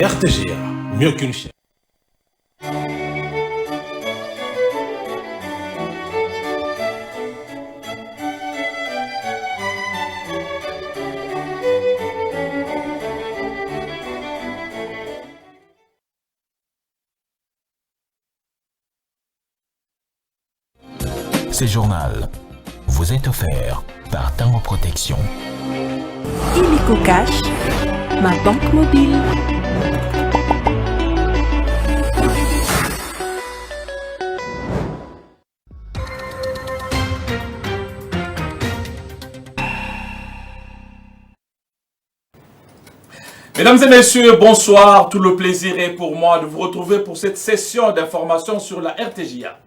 RTGA, mieux qu'une chaîne. Ce journal vous est offert par Tango Protection. Illico Cash, ma banque mobile. Mesdames et messieurs, bonsoir. Tout le plaisir est pour moi de vous retrouver pour cette session d'information sur la RTGA.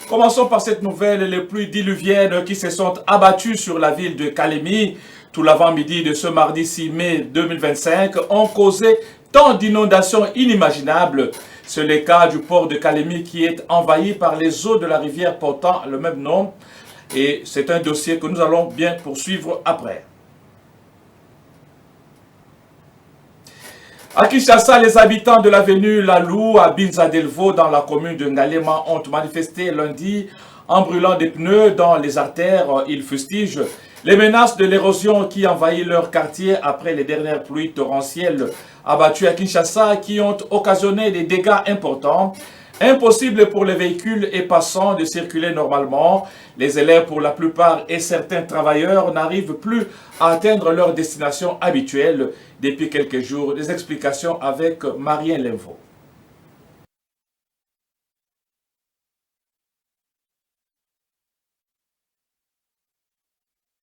Commençons par cette nouvelle. Les pluies diluviennes qui se sont abattues sur la ville de Kalemi tout l'avant-midi de ce mardi 6 mai 2025 ont causé tant d'inondations inimaginables. C'est le cas du port de Kalemi qui est envahi par les eaux de la rivière portant le même nom. Et c'est un dossier que nous allons bien poursuivre après. À Kinshasa, les habitants de l'avenue Lalou à Binza-Delvaux dans la commune de Ngalema ont manifesté lundi en brûlant des pneus dans les artères. Ils fustigent les menaces de l'érosion qui envahit leur quartier après les dernières pluies torrentielles abattues à Kinshasa qui ont occasionné des dégâts importants. Impossible pour les véhicules et passants de circuler normalement. Les élèves, pour la plupart, et certains travailleurs n'arrivent plus à atteindre leur destination habituelle depuis quelques jours. Des explications avec Marien Lenvo.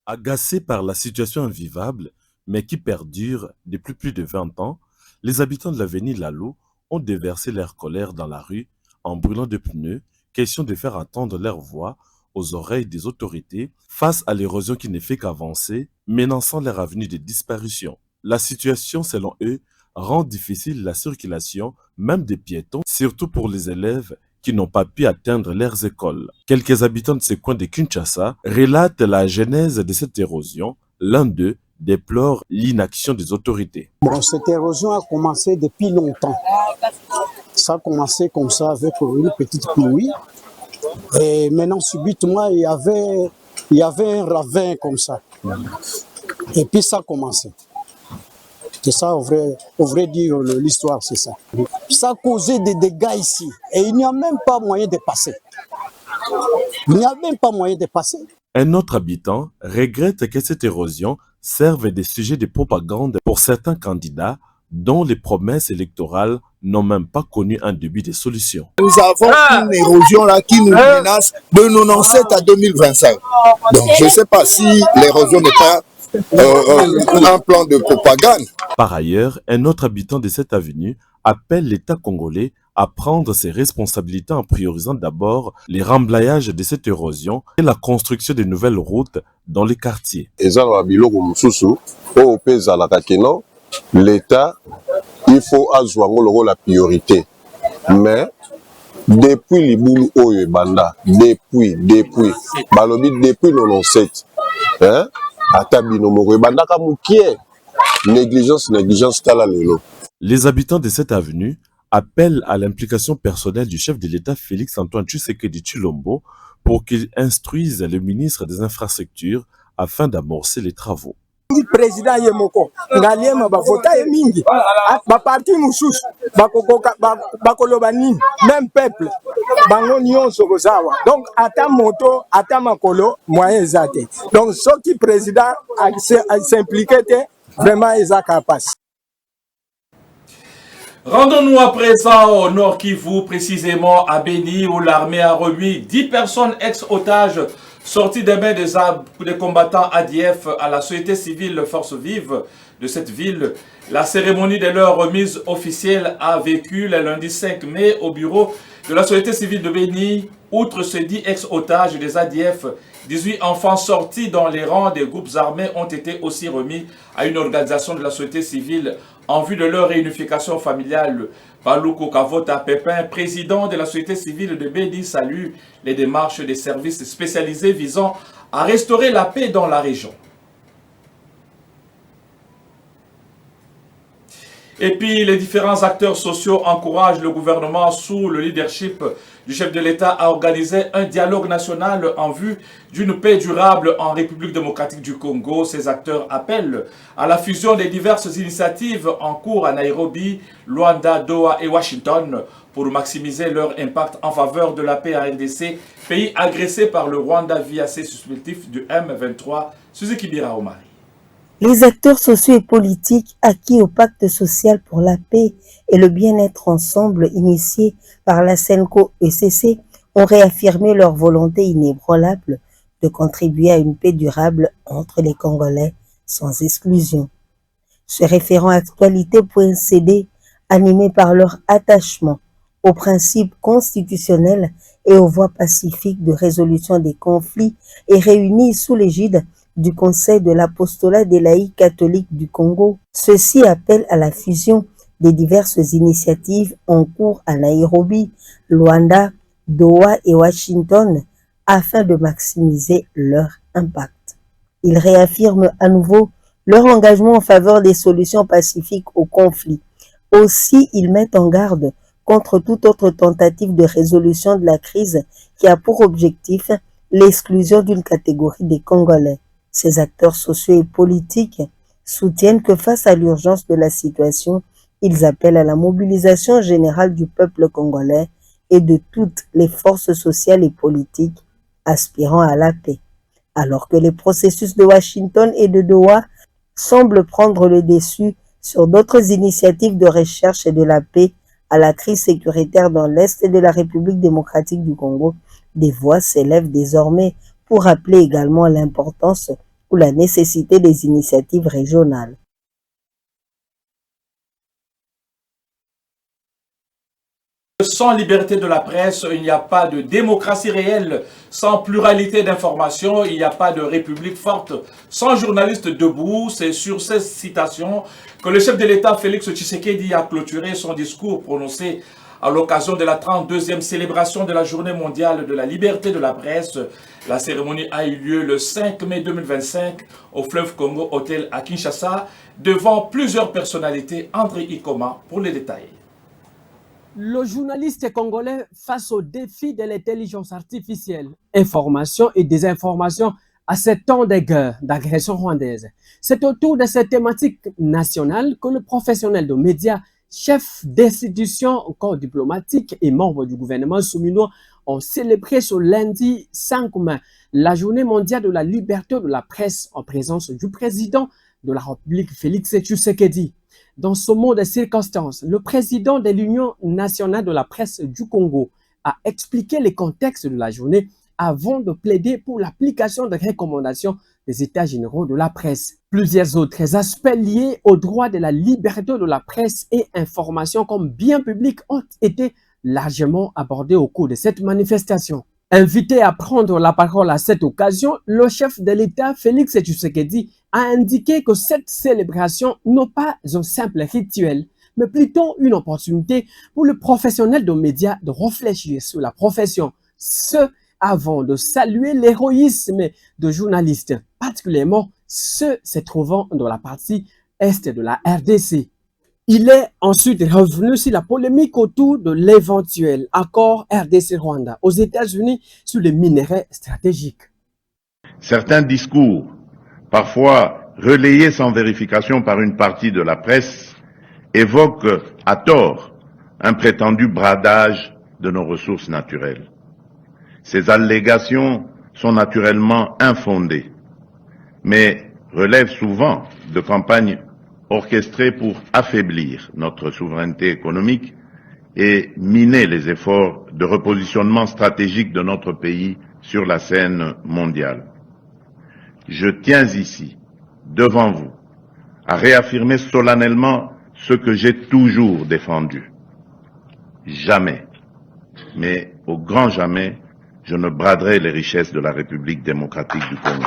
Agacés par la situation invivable, mais qui perdure depuis plus de 20 ans, les habitants de l'avenue Lalou ont déversé leur colère dans la rue en brûlant de pneus, question de faire entendre leur voix aux oreilles des autorités face à l'érosion qui ne fait qu'avancer, menaçant leur avenue de disparition. La situation, selon eux, rend difficile la circulation, même des piétons, surtout pour les élèves qui n'ont pas pu atteindre leurs écoles. Quelques habitants de ce coin de Kinshasa relatent la genèse de cette érosion. L'un d'eux déplore l'inaction des autorités. Bon, cette érosion a commencé depuis longtemps. Ça a commencé comme ça avec une petite pluie. Et maintenant, subitement, il y avait un ravin comme ça. Et puis ça a commencé. C'est ça, au vrai dire, l'histoire, c'est ça. Ça a causé des dégâts ici. Et il n'y a même pas moyen de passer. Il n'y a même pas moyen de passer. Un autre habitant regrette que cette érosion serve de sujet de propagande pour certains candidats dont les promesses électorales n'ont même pas connu un début de solution. Nous avons une érosion là qui nous menace de 97 à 2025. Donc je ne sais pas si l'érosion n'est pas un plan de propagande. Par ailleurs, un autre habitant de cette avenue appelle l'État congolais à prendre ses responsabilités en priorisant d'abord les remblayages de cette érosion et la construction de nouvelles routes dans les quartiers. L'État, il faut avoir la priorité. Mais depuis les boulots au Banda, depuis 97, hein, négligence tala lelo. Les habitants de cette avenue appellent à l'implication personnelle du chef de l'État Félix-Antoine Tshisekedi Tshilombo pour qu'il instruise le ministre des Infrastructures afin d'amorcer les travaux. Président Yemoko, Ngaliema bavota mingi, ba parti mususu, bakoloba nini, même peuple, bango nyonso kozawa. Donc ata moto, ata makolo, moyen ezate. Donc ceux qui président s'impliquait vraiment eza capable. Rendons-nous à présent au Nord Kivu, précisément à Beni, où l'armée a remis 10 personnes ex-otages sorties des mains des combattants ADF à la société civile Force Vive de cette ville. La cérémonie de leur remise officielle a vécu le lundi 5 mai au bureau de la société civile de Beni. Outre ce 10 ex-otages des ADF, 18 enfants sortis dans les rangs des groupes armés ont été aussi remis à une organisation de la société civile en vue de leur réunification familiale. Paluku Kavota Pépin, président de la société civile de Beni, salue les démarches des services spécialisés visant à restaurer la paix dans la région. Et puis, les différents acteurs sociaux encouragent le gouvernement sous le leadership du chef de l'État à organiser un dialogue national en vue d'une paix durable en République démocratique du Congo. Ces acteurs appellent à la fusion des diverses initiatives en cours à Nairobi, Luanda, Doha et Washington pour maximiser leur impact en faveur de la paix en RDC, pays agressé par le Rwanda via ses supplétifs du M23. Suzuki Bira Omari. Les acteurs sociaux et politiques acquis au pacte social pour la paix et le bien-être ensemble initié par la CENCO-ECC ont réaffirmé leur volonté inébranlable de contribuer à une paix durable entre les Congolais sans exclusion. Se référant à actualité.cd, animés par leur attachement aux principes constitutionnels et aux voies pacifiques de résolution des conflits et réunis sous l'égide du Conseil de l'apostolat des laïcs catholiques du Congo. Ceci appelle à la fusion des diverses initiatives en cours à Nairobi, Luanda, Doha et Washington afin de maximiser leur impact. Ils réaffirment à nouveau leur engagement en faveur des solutions pacifiques aux conflits. Aussi, ils mettent en garde contre toute autre tentative de résolution de la crise qui a pour objectif l'exclusion d'une catégorie des Congolais. Ces acteurs sociaux et politiques soutiennent que face à l'urgence de la situation, ils appellent à la mobilisation générale du peuple congolais et de toutes les forces sociales et politiques aspirant à la paix. Alors que les processus de Washington et de Doha semblent prendre le dessus sur d'autres initiatives de recherche de la paix à la crise sécuritaire dans l'Est de la République démocratique du Congo, des voix s'élèvent désormais pour rappeler également l'importance ou la nécessité des initiatives régionales. Sans liberté de la presse, il n'y a pas de démocratie réelle. Sans pluralité d'information, il n'y a pas de république forte. Sans journalistes debout, c'est sur ces citations que le chef de l'État, Félix Tshisekedi, a clôturé son discours prononcé à l'occasion de la 32e célébration de la Journée mondiale de la liberté de la presse. La cérémonie a eu lieu le 5 mai 2025 au Fleuve Congo Hotel à Kinshasa devant plusieurs personnalités. André Ikoma pour les détails. Le journaliste congolais face au défi de l'intelligence artificielle, information et désinformation à ces temps de guerre, d'agression rwandaise. C'est autour de cette thématique nationale que le professionnel de médias, chef d'institution, corps diplomatique et membre du gouvernement souminois ont célébré ce lundi 5 mai la journée mondiale de la liberté de la presse en présence du président de la République Félix Tshisekedi. Dans ce monde de circonstances, le président de l'Union nationale de la presse du Congo a expliqué les contextes de la journée avant de plaider pour l'application des recommandations des États généraux de la presse. Plusieurs autres aspects liés au droit de la liberté de la presse et information comme bien public ont été largement abordés au cours de cette manifestation. Invité à prendre la parole à cette occasion, le chef de l'État, Félix Tshisekedi, a indiqué que cette célébration n'est pas un simple rituel, mais plutôt une opportunité pour le professionnel de médias de réfléchir sur la profession, ce avant de saluer l'héroïsme de journalistes, particulièrement ceux se trouvant dans la partie est de la RDC. Il est ensuite revenu sur la polémique autour de l'éventuel accord RDC-Rwanda aux États-Unis sur les minerais stratégiques. Certains discours, parfois relayés sans vérification par une partie de la presse, évoquent à tort un prétendu bradage de nos ressources naturelles. Ces allégations sont naturellement infondées, mais relèvent souvent de campagnes orchestrées pour affaiblir notre souveraineté économique et miner les efforts de repositionnement stratégique de notre pays sur la scène mondiale. Je tiens ici, devant vous, à réaffirmer solennellement ce que j'ai toujours défendu. Jamais, mais au grand jamais, je ne braderai les richesses de la République démocratique du Congo.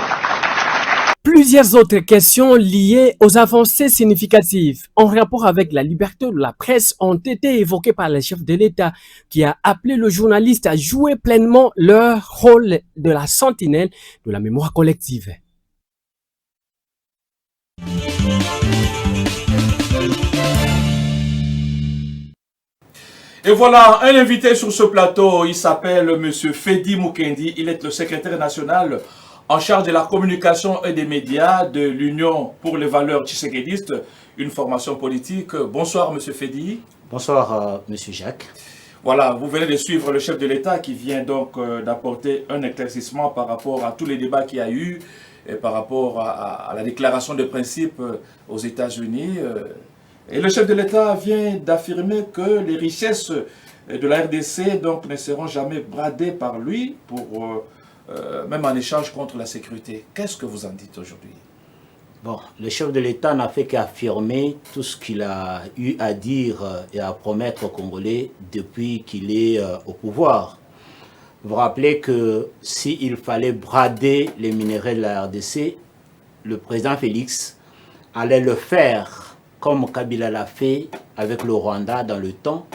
Plusieurs autres questions liées aux avancées significatives en rapport avec la liberté de la presse ont été évoquées par le chef de l'État qui a appelé le journaliste à jouer pleinement leur rôle de la sentinelle de la mémoire collective. Et voilà, un invité sur ce plateau, il s'appelle M. Fedi Mukendi. Il est le secrétaire national en charge de la communication et des médias de l'Union pour les valeurs tshisekédistes, une formation politique. Bonsoir M. Fedi. Bonsoir M. Jacques. Voilà, vous venez de suivre le chef de l'État qui vient donc d'apporter un éclaircissement par rapport à tous les débats qu'il y a eu et par rapport à la déclaration de principe aux États-Unis. Et le chef de l'État vient d'affirmer que les richesses de la RDC donc, ne seront jamais bradées par lui, même en échange contre la sécurité. Qu'est-ce que vous en dites aujourd'hui? Bon, le chef de l'État n'a fait qu'affirmer tout ce qu'il a eu à dire et à promettre aux Congolais depuis qu'il est au pouvoir. Vous vous rappelez que s'il fallait brader les minéraux de la RDC, le président Félix allait le faire comme Kabila l'a fait avec le Rwanda dans le temps,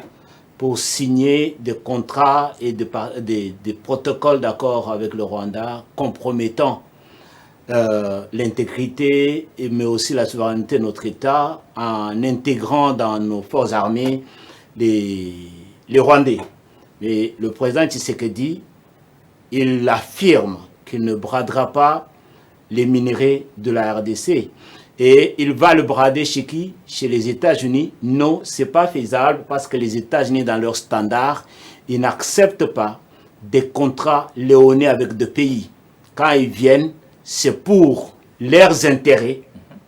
pour signer des contrats et des protocoles d'accord avec le Rwanda compromettant l'intégrité, mais aussi la souveraineté de notre État, en intégrant dans nos forces armées les Rwandais. Mais le président Tshisekedi, il affirme qu'il ne bradera pas les minéraux de la RDC. Et il va le brader chez qui? Chez les États-Unis. Non, ce n'est pas faisable parce que les États-Unis, dans leurs standards, ils n'acceptent pas des contrats léonais avec des pays. Quand ils viennent, c'est pour leurs intérêts,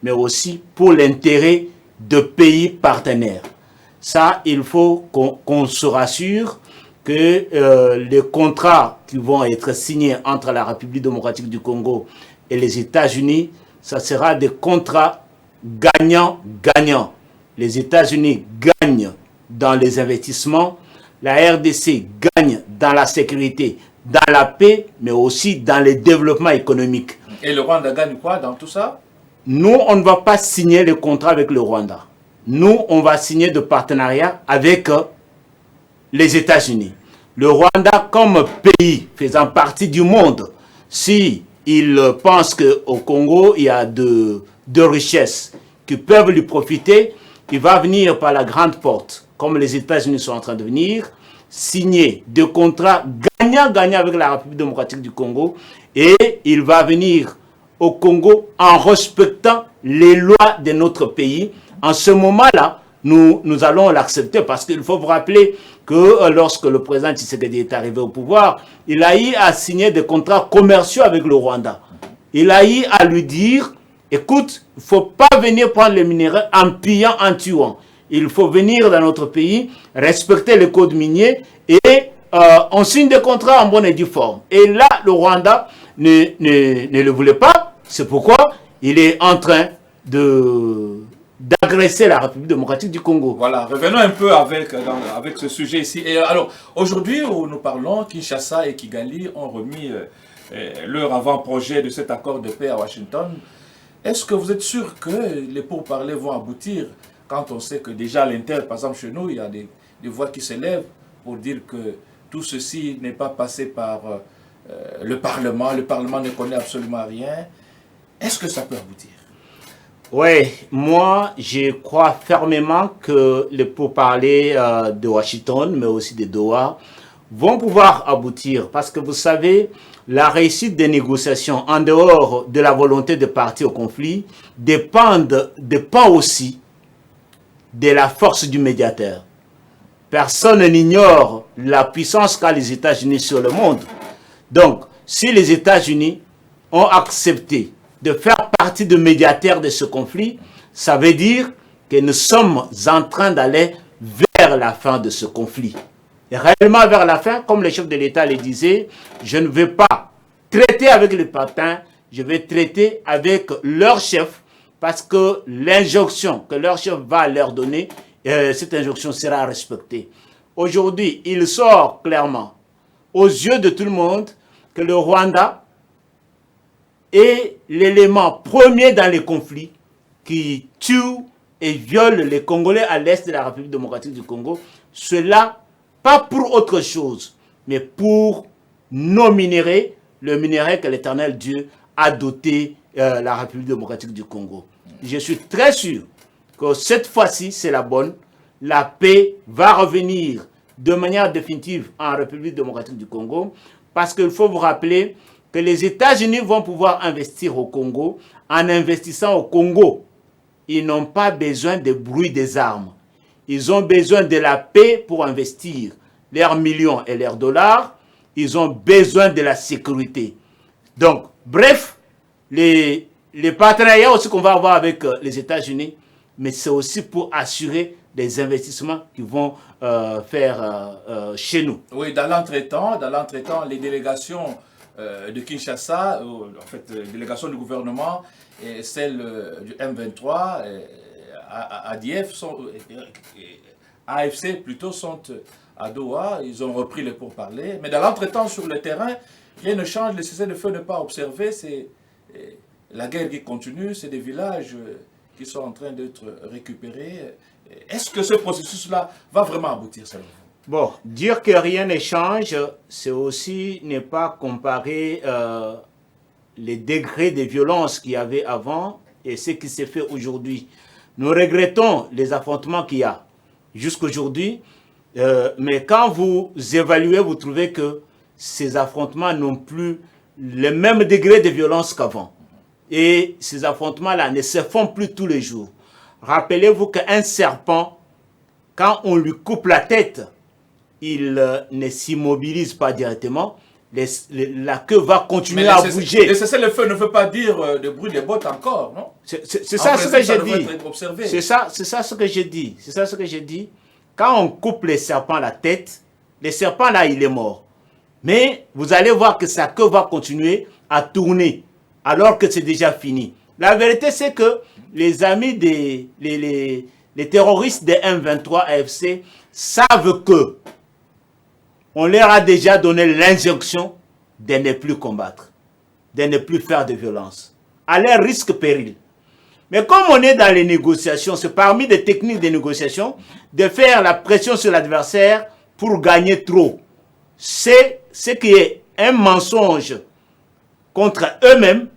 mais aussi pour l'intérêt de pays partenaires. Ça, il faut qu'on se rassure que les contrats qui vont être signés entre la République démocratique du Congo et les États-Unis, ça sera des contrats gagnant-gagnant. Les États-Unis gagnent dans les investissements, la RDC gagne dans la sécurité, dans la paix, mais aussi dans le développement économique. Et le Rwanda gagne quoi dans tout ça? Nous, on ne va pas signer le contrat avec le Rwanda. Nous, on va signer de partenariat avec les États-Unis. Le Rwanda, comme pays faisant partie du monde, si il pense qu'au Congo, il y a de richesses qui peuvent lui profiter, il va venir par la grande porte, comme les États-Unis sont en train de venir, signer des contrats gagnant-gagnant avec la République démocratique du Congo, et il va venir au Congo en respectant les lois de notre pays. En ce moment-là, nous allons l'accepter parce qu'il faut vous rappeler que lorsque le président Tshisekedi est arrivé au pouvoir, il a eu à signer des contrats commerciaux avec le Rwanda. Il a eu à lui dire, écoute, il ne faut pas venir prendre les minéraux en pillant, en tuant. Il faut venir dans notre pays, respecter les codes miniers et on signe des contrats en bonne et due forme. Et là, le Rwanda ne le voulait pas. C'est pourquoi il est en train d'agresser la République démocratique du Congo. Voilà, revenons un peu avec ce sujet ici. Et alors, aujourd'hui, où nous parlons, Kinshasa et Kigali ont remis leur avant-projet de cet accord de paix à Washington. Est-ce que vous êtes sûr que les pourparlers vont aboutir quand on sait que déjà à l'intérieur, par exemple chez nous, il y a des voix qui s'élèvent pour dire que tout ceci n'est pas passé par le Parlement ne connaît absolument rien. Est-ce que ça peut aboutir? Oui, moi, je crois fermement que les pourparlers de Washington, mais aussi de Doha, vont pouvoir aboutir. Parce que vous savez, la réussite des négociations, en dehors de la volonté de partir au conflit, dépend aussi de la force du médiateur. Personne n'ignore la puissance qu'a les États-Unis sur le monde. Donc, si les États-Unis ont accepté de faire partie de médiateurs de ce conflit, ça veut dire que nous sommes en train d'aller vers la fin de ce conflit. Et réellement vers la fin, comme le chef de l'État le disait, je ne vais pas traiter avec les patins, je vais traiter avec leur chef, parce que l'injonction que leur chef va leur donner, cette injonction sera respectée. Aujourd'hui, il sort clairement aux yeux de tout le monde que le Rwanda est l'élément premier dans les conflits qui tue et viole les Congolais à l'est de la République démocratique du Congo. Cela, pas pour autre chose, mais pour nos minéraux, le minerai que l'Éternel Dieu a doté la République démocratique du Congo. Je suis très sûr que cette fois-ci, c'est la bonne. La paix va revenir de manière définitive en République démocratique du Congo, parce qu'il faut vous rappeler que les États-Unis vont pouvoir investir au Congo. En investissant au Congo, ils n'ont pas besoin de bruit des armes. Ils ont besoin de la paix pour investir leurs millions et leurs dollars. Ils ont besoin de la sécurité. Donc, bref, les partenariats aussi qu'on va avoir avec les États-Unis, mais c'est aussi pour assurer des investissements qui vont faire chez nous. Oui, dans l'entretemps, les délégations de Kinshasa, en fait, les délégations du gouvernement et celles du M23, ADF, AFC plutôt, sont à Doha. Ils ont repris les pourparlers. Mais dans l'entretemps, sur le terrain, rien ne change. Le cessez-le-feu n'est pas observé. C'est la guerre qui continue. C'est des villages qui sont en train d'être récupérés. Est-ce que ce processus-là va vraiment aboutir, selon vous? Bon, dire que rien ne change, c'est aussi ne pas comparer les degrés de violence qu'il y avait avant et ce qui s'est fait aujourd'hui. Nous regrettons les affrontements qu'il y a jusqu'aujourd'hui, mais quand vous évaluez, vous trouvez que ces affrontements n'ont plus le même degré de violence qu'avant. Et ces affrontements-là ne se font plus tous les jours. Rappelez-vous qu'un serpent, quand on lui coupe la tête, il ne s'immobilise pas directement. La queue va continuer à bouger. Le cessez-le-feu ne veut pas dire de bruit des bottes encore, non? C'est ça ce que j'ai dit. C'est ça ce que j'ai dit. C'est ça ce que j'ai dit. Quand on coupe les serpents la tête, le serpent là, il est mort. Mais vous allez voir que sa queue va continuer à tourner alors que c'est déjà fini. La vérité, c'est que les amis les terroristes des M23 AFC savent que on leur a déjà donné l'injonction de ne plus combattre, de ne plus faire de violence, à leur risque péril. Mais comme on est dans les négociations, c'est parmi les techniques de négociation de faire la pression sur l'adversaire pour gagner trop. C'est ce qui est un mensonge contre eux-mêmes,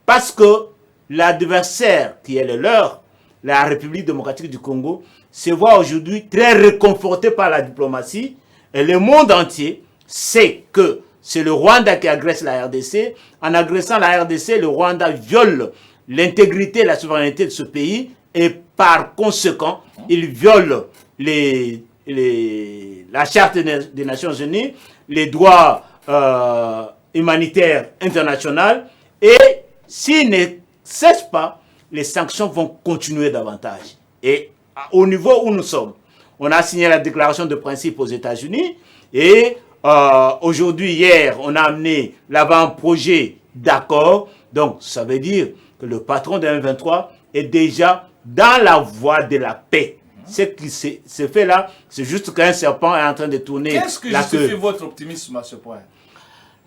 parce que l'adversaire qui est le leur, la République démocratique du Congo, se voit aujourd'hui très réconforté par la diplomatie. Et le monde entier sait que c'est le Rwanda qui agresse la RDC. En agressant la RDC, le Rwanda viole l'intégrité et la souveraineté de ce pays. Et par conséquent, il viole la Charte des Nations Unies, les droits humanitaires internationaux. Et s'il ne cesse pas, les sanctions vont continuer davantage. Et au niveau où nous sommes, on a signé la déclaration de principe aux États-Unis et aujourd'hui, hier, on a amené là-bas un projet d'accord. Donc, ça veut dire que le patron de M23 est déjà dans la voie de la paix. Ce qui se fait là, c'est juste qu'un serpent est en train de tourner la queue. Qu'est-ce que justifie votre optimisme à ce point?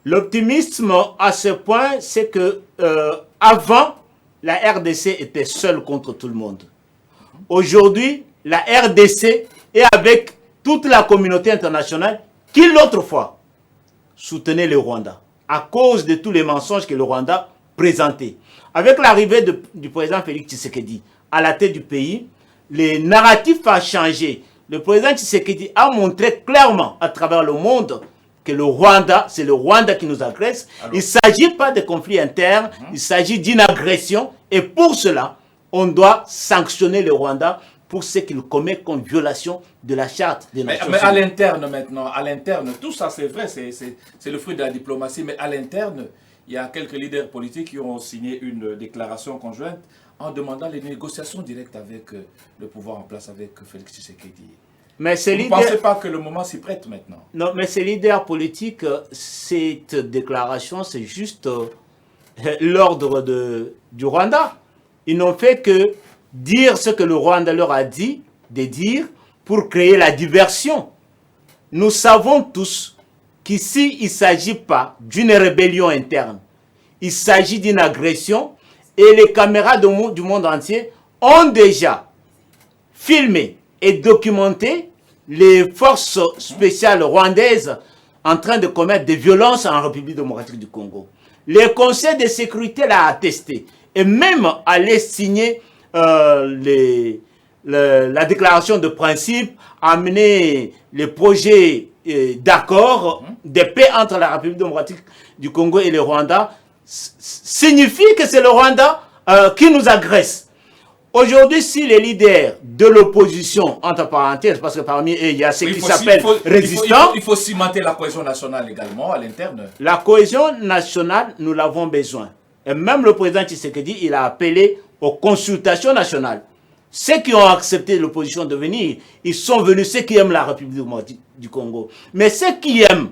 L'optimisme à ce point, c'est que avant, la RDC était seule contre tout le monde. Aujourd'hui, la RDC est avec toute la communauté internationale qui, l'autre fois, soutenait le Rwanda à cause de tous les mensonges que le Rwanda présentait. Avec l'arrivée du président Félix Tshisekedi à la tête du pays, les narratifs ont changé. Le président Tshisekedi a montré clairement à travers le monde que le Rwanda, c'est le Rwanda qui nous agresse. Alors, il ne s'agit pas de conflits internes, il s'agit d'une agression. Et pour cela, on doit sanctionner le Rwanda pour ce qu'il commet comme violation de la Charte des Nations Unies. Mais à l'interne maintenant, à l'interne, tout ça c'est vrai, c'est le fruit de la diplomatie, mais à l'interne, il y a quelques leaders politiques qui ont signé une déclaration conjointe en demandant les négociations directes avec le pouvoir en place, avec Félix Tshisekedi. Mais vous ne pensez pas que le moment s'y prête maintenant? Non, mais ces leaders politiques, cette déclaration, c'est juste l'ordre du Rwanda. Ils n'ont fait que dire ce que le Rwanda leur a dit de dire pour créer la diversion. Nous savons tous qu'ici, il ne s'agit pas d'une rébellion interne. Il s'agit d'une agression et les caméras du monde entier ont déjà filmé et documenté les forces spéciales rwandaises en train de commettre des violences en République démocratique du Congo. Le Conseil de sécurité l'a attesté et même allé signer la déclaration de principe, amener les projets d'accord de paix entre la République démocratique du Congo et le Rwanda, signifie que c'est le Rwanda qui nous agresse. Aujourd'hui, si les leaders de l'opposition, entre parenthèses, parce que parmi eux, il y a ceux qui s'appellent résistants. Il faut cimenter la cohésion nationale également à l'interne. La cohésion nationale, nous l'avons besoin. Et même le président Tshisekedi, il a appelé aux consultations nationales. Ceux qui ont accepté l'opposition de venir, ils sont venus, ceux qui aiment la République démocratique du Congo. Mais ceux qui aiment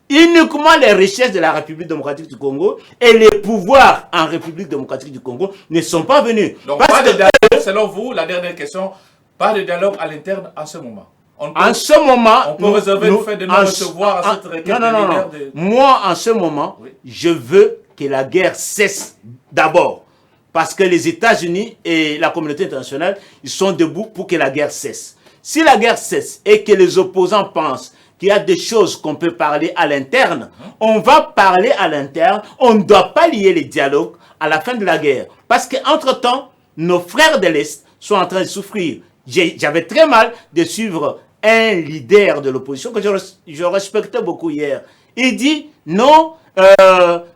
uniquement les richesses de la République démocratique du Congo et les pouvoirs en République démocratique du Congo ne sont pas venus. Donc, pas de dialogue, selon vous, la dernière question, pas de dialogue à l'interne en ce moment. En ce moment, on peut réserver le fait de nous recevoir à cette requête. Non. Moi, en ce moment, je veux que la guerre cesse d'abord. Parce que les États-Unis et la communauté internationale, ils sont debout pour que la guerre cesse. Si la guerre cesse et que les opposants pensent qu'il y a des choses qu'on peut parler à l'interne, on va parler à l'interne, on ne doit pas lier les dialogues à la fin de la guerre. Parce qu'entre-temps, nos frères de l'Est sont en train de souffrir. J'avais très mal de suivre un leader de l'opposition que je respectais beaucoup hier. Il dit non,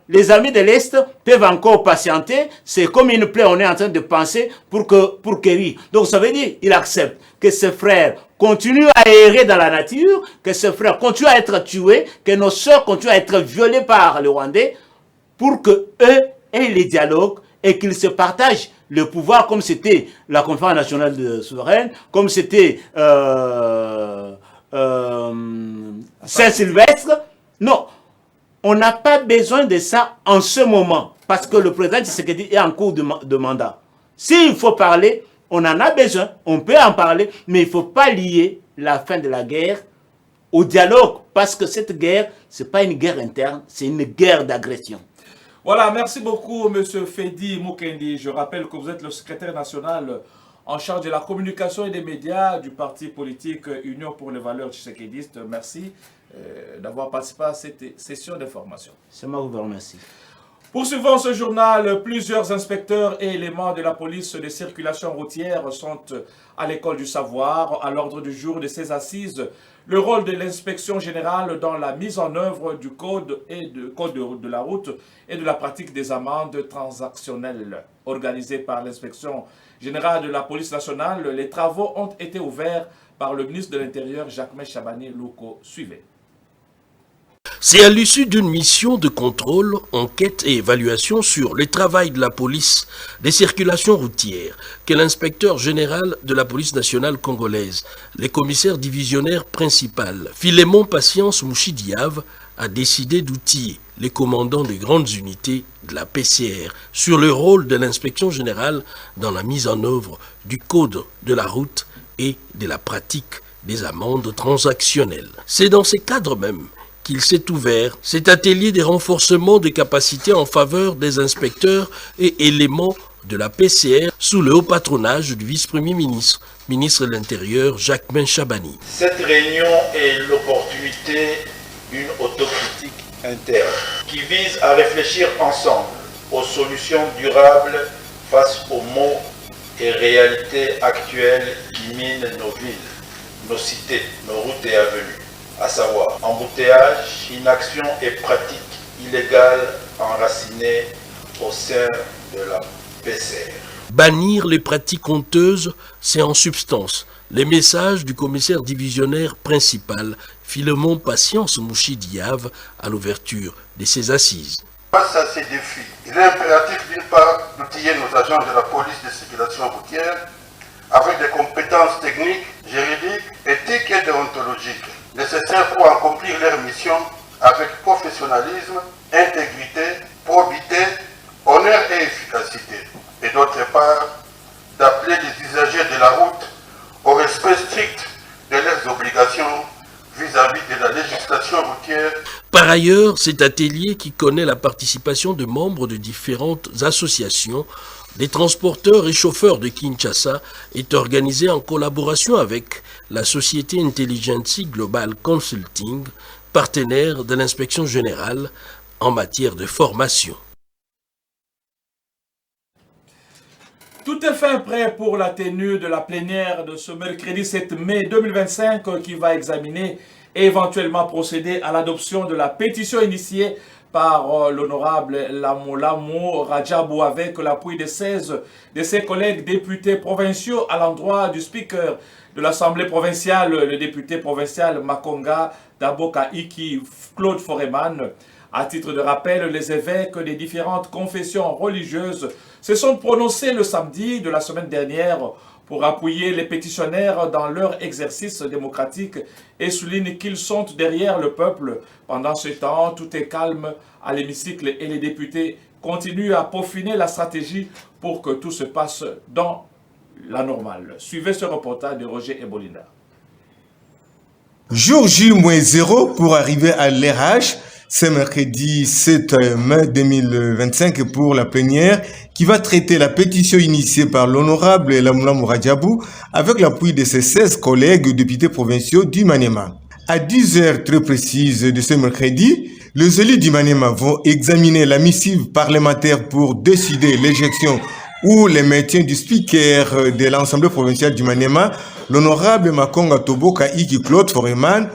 les amis de l'Est peuvent encore patienter, c'est comme une plaie, on est en train de penser pour guérir. Donc ça veut dire qu'il accepte que ses frères continuent à errer dans la nature, que ses frères continuent à être tués, que nos sœurs continuent à être violées par le Rwandais, pour que eux aient les dialogues et qu'ils se partagent le pouvoir comme c'était la conférence nationale de souveraine, comme c'était Saint-Sylvestre. Non, on n'a pas besoin de ça en ce moment, parce que le président Tshisekedi est en cours de mandat. S'il faut parler, on en a besoin, on peut en parler, mais il ne faut pas lier la fin de la guerre au dialogue, parce que cette guerre, ce n'est pas une guerre interne, c'est une guerre d'agression. Voilà, merci beaucoup, M. Fedi Mukendi. Je rappelle que vous êtes le secrétaire national en charge de la communication et des médias du parti politique Union pour les valeurs tshisekédistes. Merci d'avoir participé à cette session d'information. C'est moi qui vous remercie. Poursuivant ce journal, plusieurs inspecteurs et éléments de la police de circulation routière sont à l'école du savoir. À l'ordre du jour de ces assises, le rôle de l'inspection générale dans la mise en œuvre du code de la route et de la pratique des amendes transactionnelles. Organisés par l'inspection générale de la police nationale, les travaux ont été ouverts par le ministre de l'Intérieur, Jacquemain Chabani-Louko. Suivez. C'est à l'issue d'une mission de contrôle, enquête et évaluation sur le travail de la police des circulations routières que l'inspecteur général de la police nationale congolaise, le commissaire divisionnaire principal, Philémon Patience Mouchidiave, a décidé d'outiller les commandants des grandes unités de la PCR sur le rôle de l'inspection générale dans la mise en œuvre du code de la route et de la pratique des amendes transactionnelles. C'est dans ces cadres même qu'il s'est ouvert cet atelier de renforcement de capacités en faveur des inspecteurs et éléments de la PCR sous le haut patronage du vice-premier ministre, ministre de l'Intérieur, Jacquemain Chabani. Cette réunion est l'opportunité d'une autocritique interne qui vise à réfléchir ensemble aux solutions durables face aux maux et réalités actuelles qui minent nos villes, nos cités, nos routes et avenues. À savoir embouteillage, inaction et pratiques illégales enracinées au sein de la PCR. Bannir les pratiques honteuses, c'est en substance les messages du commissaire divisionnaire principal, Philémon Patience Mouchidiave, à l'ouverture de ses assises. Face à ces défis, il est impératif d'une part d'outiller nos agents de la police de circulation routière avec des compétences techniques, juridiques, éthiques et déontologiques nécessaires pour accomplir leur mission avec professionnalisme, intégrité, probité, honneur et efficacité. Et d'autre part, d'appeler les usagers de la route au respect strict de leurs obligations vis-à-vis de la législation routière. Par ailleurs, cet atelier qui connaît la participation de membres de différentes associations, des transporteurs et chauffeurs de Kinshasa, est organisé en collaboration avec la société Intelligency Global Consulting, partenaire de l'inspection générale en matière de formation. Tout est fait prêt pour la tenue de la plénière de ce mercredi 7 mai 2025 qui va examiner et éventuellement procéder à l'adoption de la pétition initiée par l'honorable Lamou Rajabou avec l'appui de 16 de ses collègues députés provinciaux à l'endroit du speaker de l'Assemblée provinciale, le député provincial Makonga Daboka Iki Claude Foreman. À titre de rappel, les évêques des différentes confessions religieuses se sont prononcés le samedi de la semaine dernière pour appuyer les pétitionnaires dans leur exercice démocratique et soulignent qu'ils sont derrière le peuple. Pendant ce temps, tout est calme à l'hémicycle et les députés continuent à peaufiner la stratégie pour que tout se passe dans la normale. Suivez ce reportage de Roger Ebolina. Jour J-0 pour arriver à l'RH. C'est mercredi 7 mai 2025 pour la plénière qui va traiter la pétition initiée par l'honorable Lamou Rajabou avec l'appui de ses 16 collègues députés provinciaux du Maniema. À 10 heures très précises de ce mercredi, les élus du Maniema vont examiner la missive parlementaire pour décider l'éjection ou le maintien du speaker de l'Assemblée provinciale du Maniema, l'honorable Makonga Daboka Iki Claude Foreman,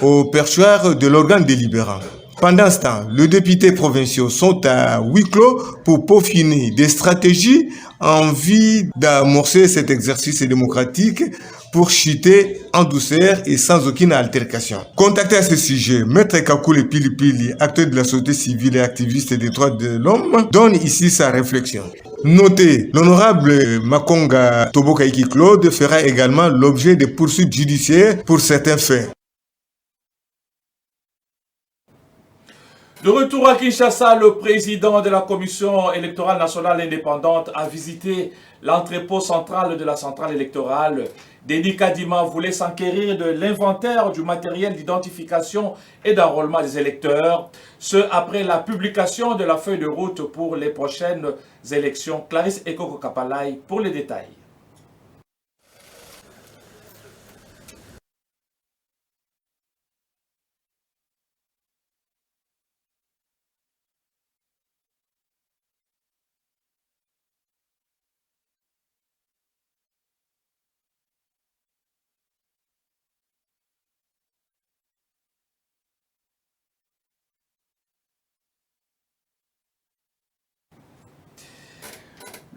au perchoir de l'organe délibérant. Pendant ce temps, les députés provinciaux sont à huis clos pour peaufiner des stratégies en vue d'amorcer cet exercice démocratique pour chuter en douceur et sans aucune altercation. Contacté à ce sujet, Maître Kakule Pilipili, acteur de la société civile et activiste des droits de l'homme, donne ici sa réflexion. Notez, l'honorable Makonga Daboka Iki Claude fera également l'objet de poursuites judiciaires pour certains faits. De retour à Kinshasa, le président de la Commission électorale nationale indépendante a visité l'entrepôt central de la centrale électorale. Denis Kadima voulait s'enquérir de l'inventaire du matériel d'identification et d'enrôlement des électeurs, ce après la publication de la feuille de route pour les prochaines élections. Clarisse Ekoko Kapalai pour les détails.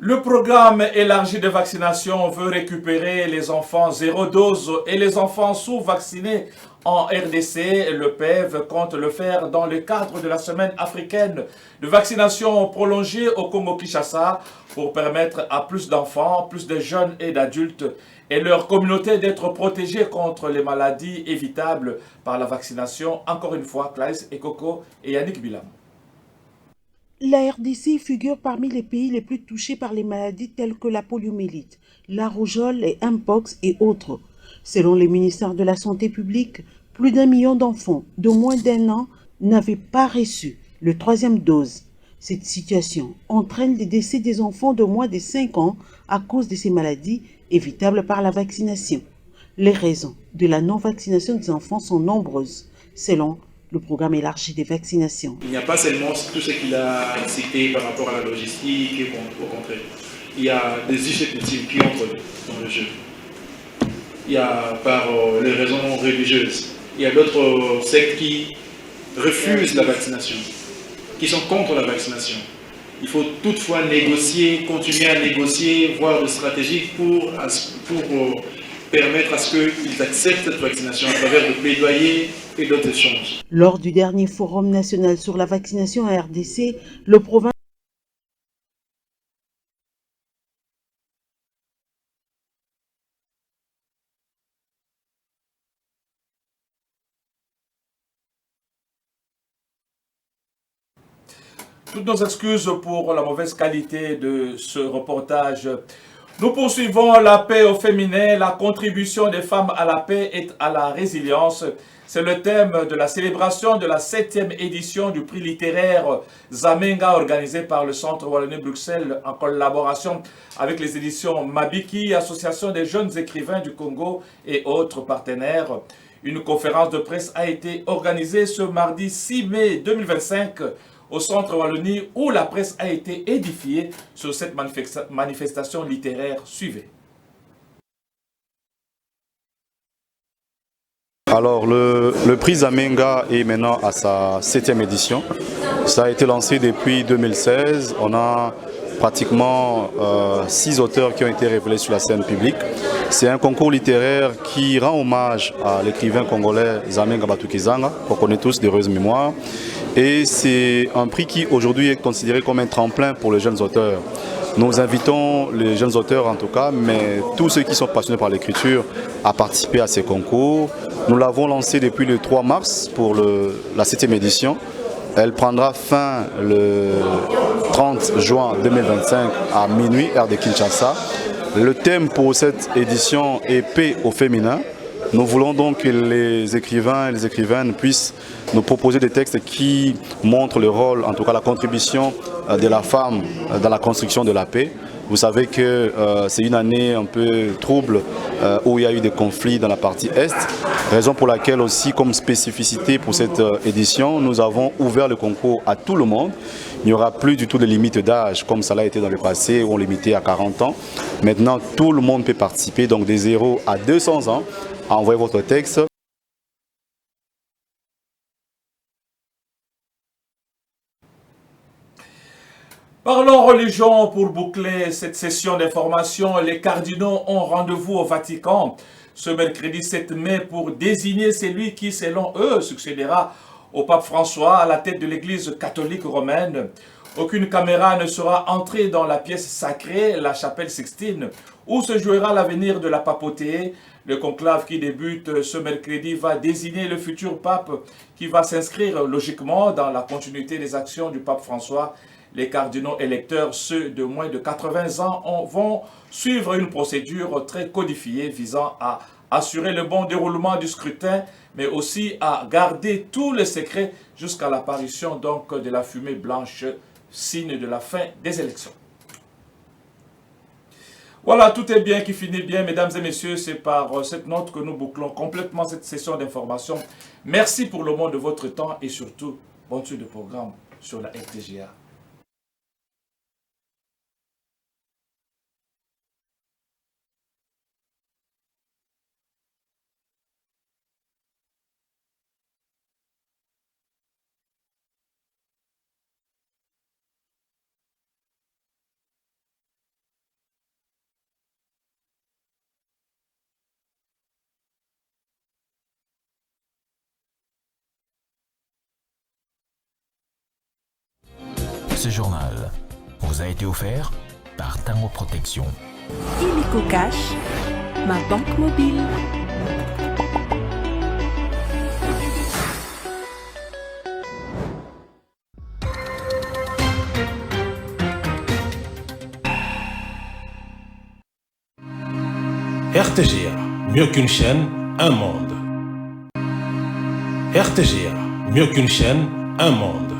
Le programme élargi de vaccination veut récupérer les enfants zéro dose et les enfants sous-vaccinés en RDC. Le PEV compte le faire dans le cadre de la semaine africaine de vaccination prolongée au Congo-Kinshasa pour permettre à plus d'enfants, plus de jeunes et d'adultes et leur communauté d'être protégés contre les maladies évitables par la vaccination. Encore une fois, Clarisse Ekoko et Yannick Bilam. La RDC figure parmi les pays les plus touchés par les maladies telles que la poliomyélite, la rougeole, les mpox et autres. Selon le ministère de la Santé publique, plus d'1 million d'enfants de moins d'1 an n'avaient pas reçu le 3e dose. Cette situation entraîne le décès des enfants de moins de 5 ans à cause de ces maladies évitables par la vaccination. Les raisons de la non-vaccination des enfants sont nombreuses, selon le programme élargi des vaccinations. Il n'y a pas seulement tout ce qu'il a cité par rapport à la logistique, et au contraire. Il y a des issues multiples qui entrent dans le jeu. Il y a par les raisons religieuses. Il y a d'autres sectes qui refusent la vaccination, qui sont contre la vaccination. Il faut toutefois négocier, continuer à négocier, voir des stratégies pour permettre à ce qu'ils acceptent cette vaccination à travers le plaidoyer et d'autres échanges. Lors du dernier Forum national sur la vaccination à RDC, le province Toutes nos excuses pour la mauvaise qualité de ce reportage. Nous poursuivons la paix au féminin, la contribution des femmes à la paix et à la résilience. C'est le thème de la célébration de la 7e édition du prix littéraire Zamenga organisé par le Centre Wallonie-Bruxelles en collaboration avec les éditions Mabiki, Association des jeunes écrivains du Congo et autres partenaires. Une conférence de presse a été organisée ce mardi 6 mai 2025 au centre Wallonie où la presse a été édifiée sur cette manifestation littéraire. Suivez. Alors, le prix Zamenga est maintenant à sa 7e édition. Ça a été lancé depuis 2016. On a pratiquement 6 auteurs qui ont été révélés sur la scène publique. C'est un concours littéraire qui rend hommage à l'écrivain congolais Zamenga Batukizanga, qu'on connaît tous d'heureuse mémoire. Et c'est un prix qui aujourd'hui est considéré comme un tremplin pour les jeunes auteurs. Nous invitons les jeunes auteurs en tout cas, mais tous ceux qui sont passionnés par l'écriture à participer à ces concours. Nous l'avons lancé depuis le 3 mars pour la 7e édition. Elle prendra fin le 30 juin 2025 à minuit, heure de Kinshasa. Le thème pour cette édition est paix au féminin. Nous voulons donc que les écrivains et les écrivaines puissent nous proposer des textes qui montrent le rôle, en tout cas la contribution de la femme dans la construction de la paix. Vous savez que c'est une année un peu trouble où il y a eu des conflits dans la partie Est, raison pour laquelle aussi comme spécificité pour cette édition, nous avons ouvert le concours à tout le monde. Il n'y aura plus du tout de limite d'âge comme ça l'a été dans le passé où on limitait à 40 ans. Maintenant, tout le monde peut participer, donc de 0 à 200 ans, à envoyer votre texte. Parlons religion pour boucler cette session d'information. Les cardinaux ont rendez-vous au Vatican ce mercredi 7 mai pour désigner celui qui, selon eux, succédera au pape François à la tête de l'église catholique romaine. Aucune caméra ne sera entrée dans la pièce sacrée, la chapelle Sixtine, où se jouera l'avenir de la papauté. Le conclave qui débute ce mercredi va désigner le futur pape qui va s'inscrire logiquement dans la continuité des actions du pape François. Les cardinaux électeurs, ceux de moins de 80 ans, vont suivre une procédure très codifiée visant à assurer le bon déroulement du scrutin, mais aussi à garder tous les secrets jusqu'à l'apparition donc de la fumée blanche, signe de la fin des élections. Voilà, tout est bien qui finit bien, mesdames et messieurs. C'est par cette note que nous bouclons complètement cette session d'information. Merci pour le moment de votre temps et surtout, bonne suite de programme sur la RTGA. Ce journal vous a été offert par Tango Protection. Illico Cash, ma banque mobile. RTGA, mieux qu'une chaîne, un monde. RTGA, mieux qu'une chaîne, un monde.